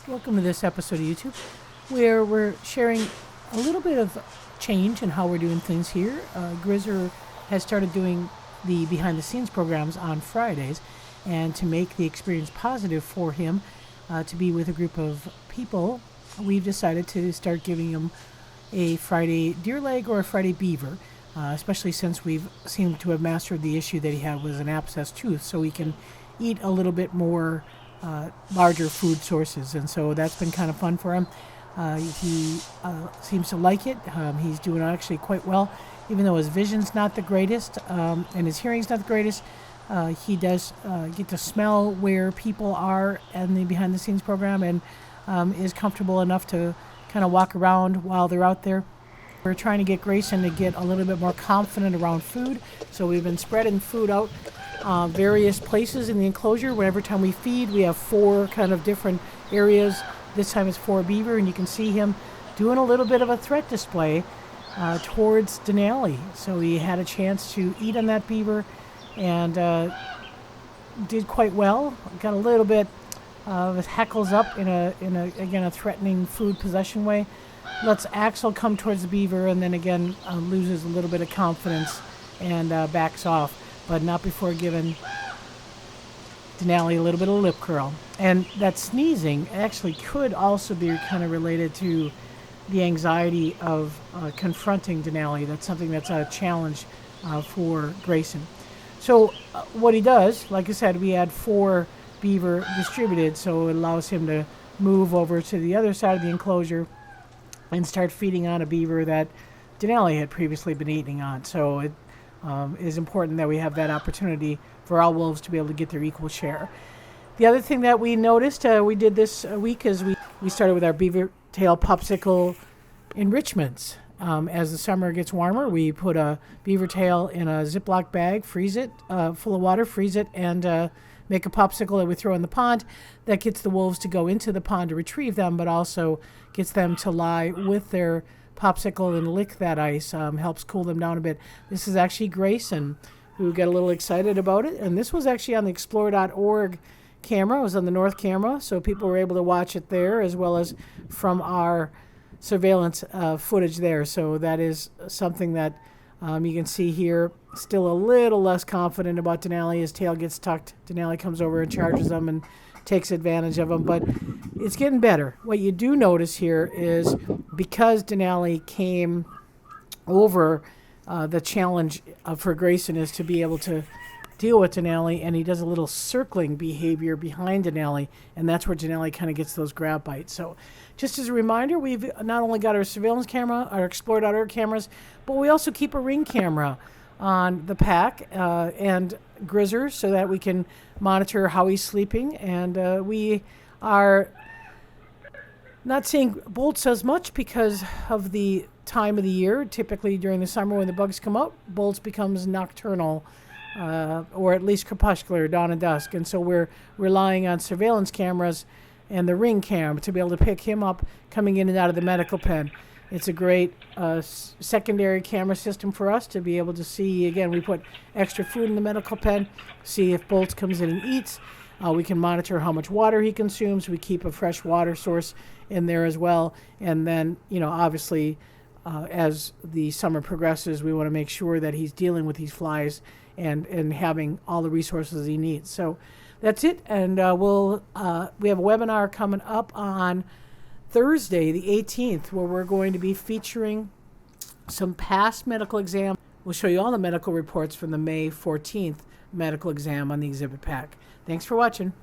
Welcome to this episode of YouTube where we're sharing a little bit of change in how we're doing things here. Grizzer has started doing the behind the scenes programs on Fridays, and to make the experience positive for him to be with a group of people, we've decided to start giving him a Friday deer leg or a Friday beaver, especially since we've seemed to have mastered the issue that he had with an abscess tooth, so he can eat a little bit more larger food sources, and so that's been kind of fun for him. He seems to like it. He's doing actually quite well, even though his vision's not the greatest and his hearing's not the greatest. He does get to smell where people are in the behind the scenes program, and is comfortable enough to kind of walk around while they're out there. We're trying to get Grayson to get a little bit more confident around food, so we've been spreading food out various places in the enclosure. Every time we feed, we have 4 kind of different areas. This time it's 4 beaver, and you can see him doing a little bit of a threat display towards Denali. So he had a chance to eat on that beaver and did quite well. Got a little bit of his hackles up in a threatening food possession way. Lets Axel come towards the beaver, and then again loses a little bit of confidence and backs off, but not before giving Denali a little bit of lip curl. And that sneezing actually could also be kind of related to the anxiety of confronting Denali. That's something that's a challenge for Grayson. So what he does, like I said, we had 4 beaver distributed, so it allows him to move over to the other side of the enclosure and start feeding on a beaver that Denali had previously been eating on. So it is important that we have that opportunity for all wolves to be able to get their equal share. The other thing that we noticed we did this week is we started with our beaver tail popsicle enrichments. As the summer gets warmer, we put a beaver tail in a Ziploc bag, freeze it full of water, freeze it, and make a popsicle that we throw in the pond. That gets the wolves to go into the pond to retrieve them, but also gets them to lie with their popsicle and lick that ice. Helps cool them down a bit. This is actually Grayson, who got a little excited about it, and this was actually on the explore.org camera. It was on the north camera, so people were able to watch it there, as well as from our surveillance footage there. So that is something that you can see here. Still a little less confident about Denali. His tail gets tucked. Denali comes over and charges him and takes advantage of him, but it's getting better. What you do notice here is because Denali came over, the challenge for Grayson is to be able to deal with Denali, and he does a little circling behavior behind Denali, and that's where Denali kind of gets those grab bites. So just as a reminder, we've not only got our surveillance camera, our explore.org cameras, but we also keep a ring camera on the pack and Grizzer so that we can monitor how he's sleeping. And we are not seeing bolts as much because of the time of the year. Typically during the summer when the bugs come up, bolts becomes nocturnal or at least crepuscular, dawn and dusk. And so we're relying on surveillance cameras and the ring cam to be able to pick him up coming in and out of the medical pen. It's a great secondary camera system for us to be able to see. Again, we put extra food in the medical pen, see if Bolts comes in and eats. We can monitor how much water he consumes. We keep a fresh water source in there as well. And then, obviously, as the summer progresses, we want to make sure that he's dealing with these flies and having all the resources he needs. So that's it. And we have a webinar coming up on Thursday, the 18th, where we're going to be featuring some past medical exams. We'll show you all the medical reports from the May 14th medical exam on the exhibit pack. Thanks for watching.